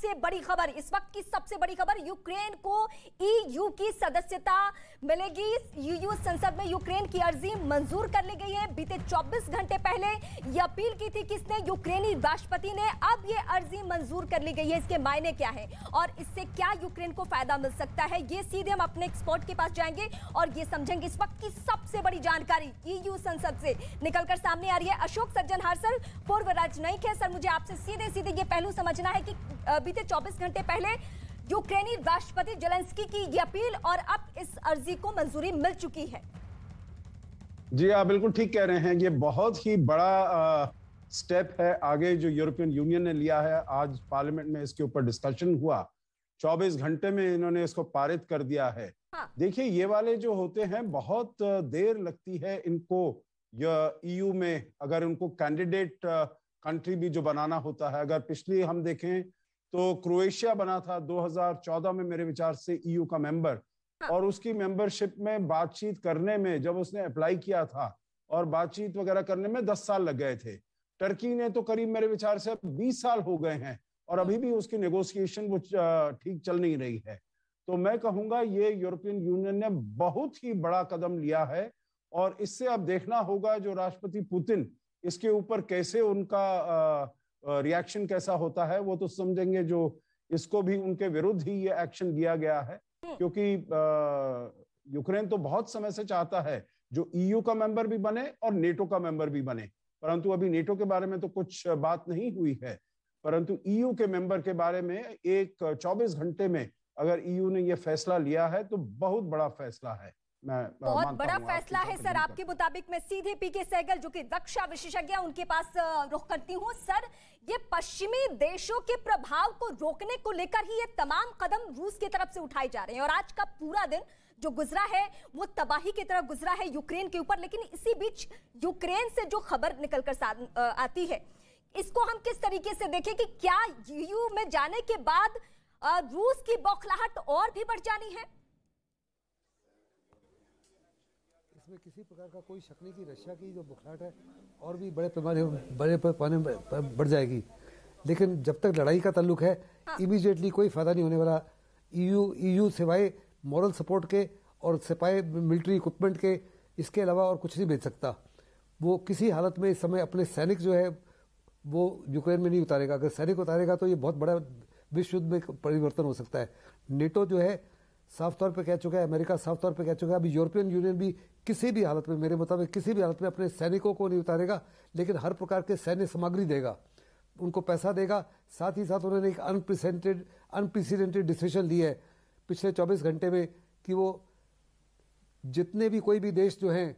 सबसे बड़ी खबर, इस वक्त की सबसे बड़ी खबर, यूक्रेन को ईयू की सदस्यता मिलेगी। ईयू संसद में यूक्रेन की अर्जी मंजूर कर ली गई है। बीते 24 घंटे पहले यह अपील की थी किसने? यूक्रेनी राष्ट्रपति ने। अब यह अर्जी मंजूर कर ली गई है। इसके मायने क्या है और इससे क्या यूक्रेन को फायदा मिल सकता है, ये सीधे हम अपने एक्सपर्ट के पास जाएंगे और ये समझेंगे। इस वक्त की सबसे बड़ी जानकारी ईयू संसद से निकलकर सामने आ रही है। अशोक सज्जनहार सर, पूर्व राजनयिक है सर, मुझे आपसे सीधे सीधे ये पहलू समझना है कि बीते 24 घंटे पहले यूक्रेनी राष्ट्रपति जेलेंस्की की ये अपील और अब इस अर्जी को मंजूरी मिल चुकी है। जी आप बिल्कुल ठीक कह रहे हैं। ये बहुत ही बड़ा स्टेप है आगे जो यूरोपियन यूनियन ने लिया है। आज पार्लियामेंट में इसके ऊपर डिस्कशन हुआ, 24 घंटे में इन्होंने इसको पारित कर दिया है। हाँ। देखिए ये वाले जो होते हैं बहुत देर लगती है इनको ईयू में, अगर उनको कैंडिडेट कंट्री भी जो बनाना होता है। अगर पिछली हम देखें तो क्रोएशिया बना था 2014 में मेरे विचार से ईयू का मेंबर, और उसकी मेंबरशिप में बातचीत करने में, जब उसने अप्लाई किया था और बातचीत वगैरह करने में 10 साल लग गए थे। टर्की ने तो करीब मेरे विचार से 20 साल हो गए हैं और अभी भी उसकी नेगोशिएशन वो ठीक चल नहीं रही है। तो मैं कहूंगा ये यूरोपियन यूनियन ने बहुत ही बड़ा कदम लिया है और इससे अब देखना होगा जो राष्ट्रपति पुतिन इसके ऊपर कैसे उनका रिएक्शन कैसा होता है। वो तो समझेंगे जो इसको भी उनके विरुद्ध ही ये एक्शन लिया गया है, क्योंकि यूक्रेन तो बहुत समय से चाहता है जो ईयू का मेंबर भी बने और नेटो का मेंबर भी बने, परंतु अभी नेटो के बारे में तो कुछ बात नहीं हुई है। परंतु ईयू के मेंबर के बारे में एक 24 घंटे में अगर ईयू ने यह फैसला लिया है तो बहुत बड़ा फैसला है। बहुत बड़ा फैसला है सर आपके मुताबिक। मैं सीधे पीके सहगल जो कि रक्षा विशेषज्ञ हैं उनके पास रुख करती हूं। सर, ये पश्चिमी देशों के प्रभाव को रोकने को लेकर ही ये तमाम कदम रूस की तरफ से उठाए जा रहे हैं और आज का पूरा दिन जो गुजरा है वो तबाही की तरफ गुजरा है यूक्रेन के ऊपर। लेकिन इसी बीच यूक्रेन से जो खबर निकलकर आती है इसको हम किस तरीके से देखें कि क्या ईयू में जाने के बाद रूस की बौखलाहट और भी बढ़ जानी है? इसमें किसी प्रकार का कोई शक नहीं कि रशिया की जो बौखलाहट है और भी बड़े पैमाने पर बढ़ जाएगी। लेकिन जब तक लड़ाई का ताल्लुक है इमीडिएटली कोई फायदा नहीं होने वाला। ईयू सिवाय मॉरल सपोर्ट के और सिपाही मिलिट्री इक्विपमेंट के, इसके अलावा और कुछ नहीं भेज सकता। वो किसी हालत में इस समय अपने सैनिक जो है वो यूक्रेन में नहीं उतारेगा। अगर सैनिक उतारेगा तो ये बहुत बड़ा विश्व युद्ध में परिवर्तन हो सकता है। नेटो जो है साफ तौर पे कह चुका है, अमेरिका साफ तौर पे कह चुका है, अभी यूरोपियन यूनियन भी किसी भी हालत में, मेरे मुताबिक किसी भी हालत में अपने सैनिकों को नहीं उतारेगा, लेकिन हर प्रकार के सैन्य सामग्री देगा, उनको पैसा देगा। साथ ही साथ उन्होंने एक अनप्रेसिडेंटेड डिसीजन ली है पिछले 24 घंटे में कि वो जितने भी कोई भी देश जो हैं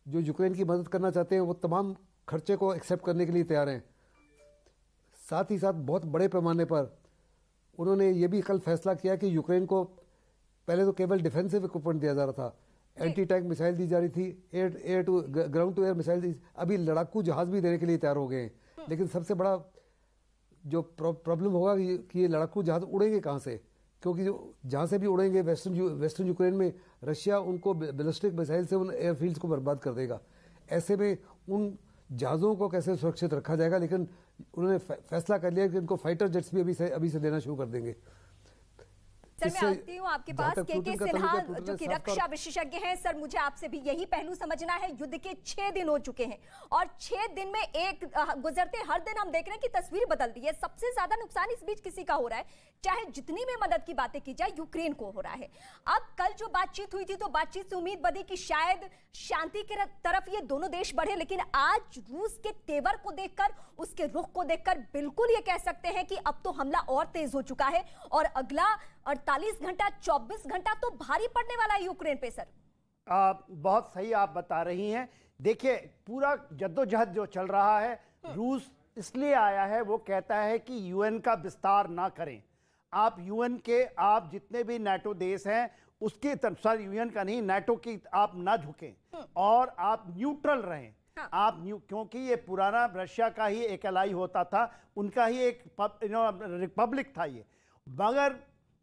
जो यूक्रेन की मदद करना चाहते हैं वो तमाम खर्चे को एक्सेप्ट करने के लिए तैयार हैं। साथ ही साथ बहुत बड़े पैमाने पर उन्होंने ये भी कल फैसला किया कि यूक्रेन को पहले तो केवल डिफेंसिव इक्विपमेंट दिया जा रहा था, एंटी टैंक मिसाइल दी जा रही थी, air to ground to air missile दी, अभी लड़ाकू जहाज भी देने के लिए तैयार हो गए हैं। लेकिन सबसे बड़ा जो प्रॉब्लम होगा कि ये लड़ाकू जहाज उड़ेंगे कहाँ से, क्योंकि जो जहाँ से भी उड़ेंगे वेस्टर्न यूक्रेन में रशिया उनको बैलिस्टिक मिसाइल से उन एयरफील्ड्स को बर्बाद कर देगा। ऐसे में उन जहाज़ों को कैसे सुरक्षित रखा जाएगा, लेकिन उन्होंने फैसला कर लिया कि उनको फाइटर जेट्स भी अभी से देना शुरू कर देंगे। सर मैं आती हूँ आपके पास के सिन्हा जो कि रक्षा विशेषज्ञ हैं। सर मुझे आपसे भी यही पहलू समझना है। युद्ध के 6 दिन हो चुके हैं और 6 दिन में एक गुजरते हर दिन हम देख रहे हैं कि तस्वीर बदल रही है। सबसे ज्यादा नुकसान इस बीच किसी का हो रहा है, चाहे जितनी भी मदद की बातें की जाए, यूक्रेन को हो रहा है। अब कल जो बातचीत हुई थी तो बातचीत से उम्मीद बनी कि शायद शांति की तरफ ये दोनों देश बढ़े, लेकिन आज रूस के तेवर को देखकर, उसके रुख को देखकर बिल्कुल ये कह सकते हैं कि अब तो हमला और तेज हो चुका है और अगला 48 घंटा 24 घंटा तो भारी पड़ने वाला है यूक्रेन पे। सर बहुत सही आप बता रही हैं। देखिए पूरा जद्दोजहद जो चल रहा है, रूस इसलिए आया है, वो कहता है कि यूएन का विस्तार ना करें। आप यूएन के, आप जितने भी नाटो देश हैं उसके तरफ, सॉरी यूएन का नहीं, नाटो की आप ना झुकें और आप न्यूट्रल रहें। आप क्योंकि ये पुराना रशिया का ही एक एलाई होता था, उनका ही एक रिपब्लिक था ये। मगर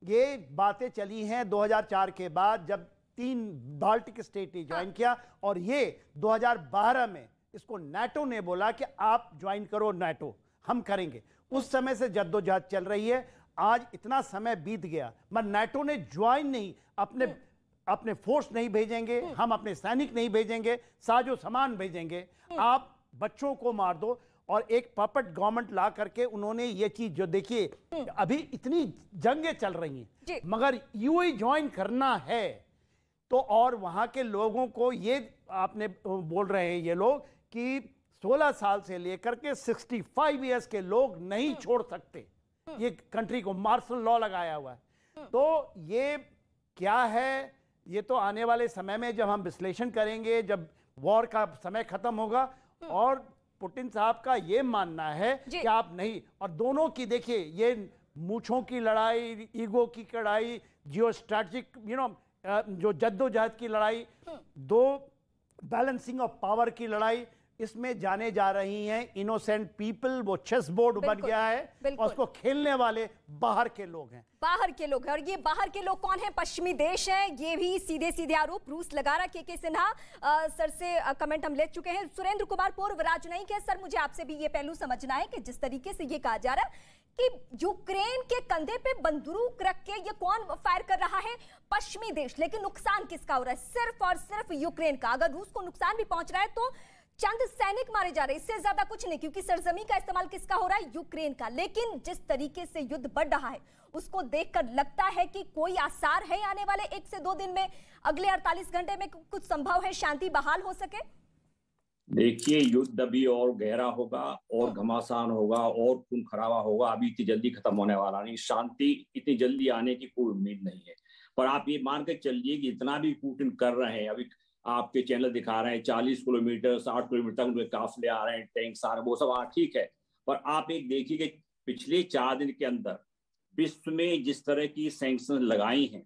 ये बातें चली हैं 2004 के बाद, जब 3 बाल्टिक स्टेट ने ज्वाइन किया और ये 2012 में इसको नाटो ने बोला कि आप ज्वाइन करो नाटो, हम करेंगे। उस समय से जद्दोजहद चल रही है। आज इतना समय बीत गया, मगर नाटो ने ज्वाइन नहीं, अपने फोर्स नहीं भेजेंगे, हम अपने सैनिक नहीं भेजेंगे, साजो सामान भेजेंगे, आप बच्चों को मार दो। और एक पपेट गवर्नमेंट ला करके उन्होंने ये चीज, जो देखिए अभी इतनी जंगें चल रही हैं, मगर यूएई ज्वाइन करना है तो, और वहां के लोगों को ये आपने बोल रहे हैं ये लोग कि 16 साल से लेकर के 65 इयर्स के लोग नहीं छोड़ सकते ये कंट्री को, मार्शल लॉ लगाया हुआ है। तो ये क्या है, ये तो आने वाले समय में जब हम विश्लेषण करेंगे, जब वॉर का समय खत्म होगा। और पुतिन साहब का ये मानना है कि आप नहीं, और दोनों की देखिए ये मूछों की लड़ाई, ईगो की लड़ाई, जियो स्ट्रैटेजिक जो जद्दोजहद की लड़ाई, दो बैलेंसिंग ऑफ पावर की लड़ाई, इसमें जाने जा रही हैं इनोसेंट पीपल। वो चेस बोर्ड बन गया है और उसको खेलने वाले बाहर के लोग हैं, बाहर के लोग हैं। और ये बाहर के लोग कौन है? पश्चिमी देश हैं। ये भी सीधे सीधे आरोप रूस लगा रहा। के सिन्हा सर से कमेंट हम ले चुके हैं। सुरेंद्र कुमार पूर्व राजनयिक है। सर, मुझे आपसे भी ये पहलू समझना है कि जिस तरीके से ये कहा जा रहा है कि यूक्रेन के कंधे पे बंदूक रख के ये कौन फायर कर रहा है? पश्चिमी देश। लेकिन नुकसान किसका हो रहा है? सिर्फ और सिर्फ यूक्रेन का। अगर रूस को नुकसान भी पहुंच रहा है तो चंद सैनिक मारे जा रहे हैं, इससे ज्यादा कुछ नहीं, क्योंकि सरजमी का इस्तेमाल किसका हो रहा है? यूक्रेन का। लेकिन जिस तरीके से युद्ध बढ़ रहा है उसको देखकर लगता है कि कोई आसार है आने वाले 1 से 2 दिन में, अगले 48 घंटे में कुछ संभव है शांति बहाल हो सके? देखिए, युद्ध अभी और गहरा होगा और घमासान होगा और खून खराबा होगा। अभी इतनी जल्दी खत्म होने वाला नहीं, शांति इतनी जल्दी आने की कोई उम्मीद नहीं है। पर आप ये मान के चलिए कि इतना भी पुतिन कर रहे हैं, अभी आपके चैनल दिखा रहे हैं 40 किलोमीटर 60 किलोमीटर तक उनके काफिले आ रहे हैं, टैंक आ रहे हैं, वो सब ठीक है। पर आप एक देखिए कि पिछले 4 दिन के अंदर विश्व में जिस तरह की सैंक्शन लगाई हैं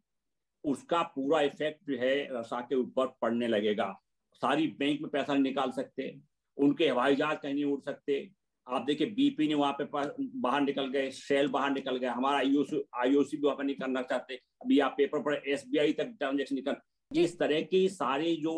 उसका पूरा इफेक्ट जो है रशिया के ऊपर पड़ने लगेगा। सारी बैंक में पैसा नहीं निकाल सकते, उनके हवाई जहाज कहीं नहीं उड़ सकते। आप देखिए बीपी ने वहां पे बाहर निकल गए, शेल बाहर निकल गए, हमारा आईओसी भी वहां पर नहीं करना चाहते। अभी आप पेपर पर SBI तक ट्रांजेक्शन नहीं कर। इस तरह की सारे जो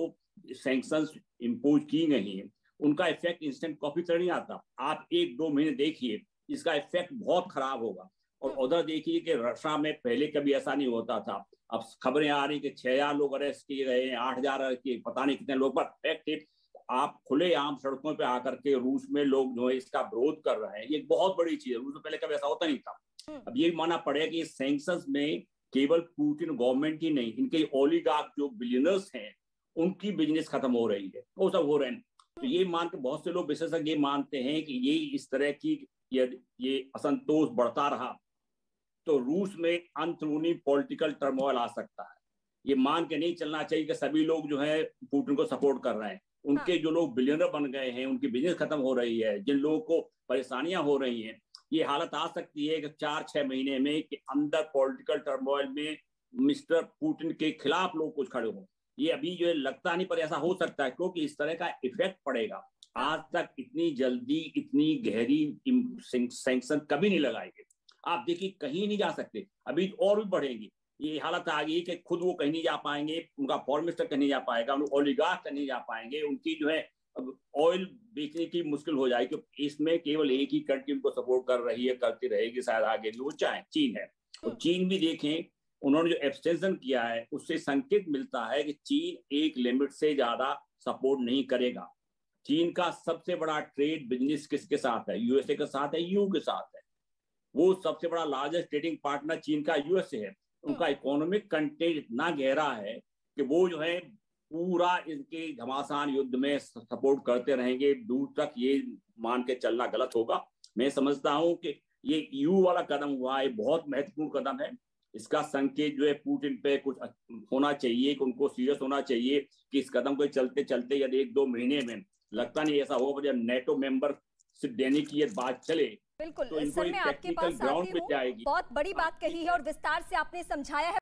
सैंक्शंस इम्पोज की गई हैं उनका इफेक्ट इंस्टेंट कॉपी तरह नहीं आता। आप 1-2 महीने देखिए, इसका इफेक्ट बहुत खराब होगा। और उधर देखिए कि रशिया में पहले कभी ऐसा नहीं होता था। अब खबरें आ रही कि 6000 लोग अरेस्ट किए गए हैं, 8000 अरेस्ट किए, पता नहीं कितने लोग। पर फैक्ट आप खुले आम सड़कों पे आकर के रूस में लोग जो है इसका विरोध कर रहे हैं, ये बहुत बड़ी चीज है। रूस में पहले कभी ऐसा होता नहीं था। अब ये मानना पड़ेगा कि सैंक्शंस में केवल पुतिन गवर्नमेंट ही नहीं, इनके ओलिगार्क जो बिलियनर्स हैं उनकी बिजनेस खत्म हो रही है, वो सब हो रहे हैं। तो ये मान के बहुत से लोग विशेषज्ञ ये मानते हैं कि ये इस तरह की ये असंतोष बढ़ता रहा तो रूस में अंदरूनी पॉलिटिकल टर्मोइल आ सकता है। ये मान के नहीं चलना चाहिए कि सभी लोग जो है पुतिन को सपोर्ट कर रहे हैं। उनके जो लोग बिलियनर बन गए हैं, उनकी बिजनेस खत्म हो रही है, जिन लोगों को परेशानियां हो रही हैं, ये हालत आ सकती है कि 4-6 महीने में कि अंदर पॉलिटिकल टर्मोइल में मिस्टर पुतिन के खिलाफ लोग कुछ खड़े हों। ये अभी जो है लगता नहीं, पर ऐसा हो सकता है क्योंकि इस तरह का इफेक्ट पड़ेगा। आज तक इतनी जल्दी इतनी गहरी सैंक्शन कभी नहीं लगाएंगे। आप देखिए कहीं नहीं जा सकते, अभी और भी बढ़ेंगी। ये हालत आ गई कि खुद वो कहीं नहीं जा पाएंगे, उनका फॉरेन मिनिस्टर कहीं नहीं जा पाएगा, उनके ओलिगार्क कहीं नहीं जा पाएंगे, उनकी जो है ऑयल बेचने की मुश्किल हो जाएगी। इसमें केवल एक ही कंट्री उनको सपोर्ट कर रही है, करती रहेगी शायद आगे भी, वो चाहे चीन है। तो चीन भी देखें, उन्होंने जो एक्सटेंशन किया है उससे संकेत मिलता है कि चीन एक लिमिट से ज्यादा सपोर्ट नहीं करेगा। चीन का सबसे बड़ा ट्रेड बिजनेस किसके साथ है? यूएसए के साथ है, यूके के साथ है। वो सबसे बड़ा लार्जेस्ट ट्रेडिंग पार्टनर चीन का यूएसए है। उनका इकोनॉमिक कंटेंट इतना गहरा है कि वो जो है पूरा इनके घमासान युद्ध में सपोर्ट करते रहेंगे दूर तक। ये मान के चलना गलत होगा। मैं समझता हूं कि ये यू वाला कदम हुआ है, बहुत महत्वपूर्ण कदम है। इसका संकेत जो है पुतिन पे कुछ होना चाहिए कि उनको सीरियस होना चाहिए कि इस कदम को चलते चलते यदि 1-2 महीने में, लगता नहीं ऐसा होगा, जब नेटो मेंबरशिप देने की ये बात चले बिल्कुल तो इनको सर, मैं आपके पास आती हूं। बहुत बड़ी बात कही है और विस्तार से आपने समझाया है।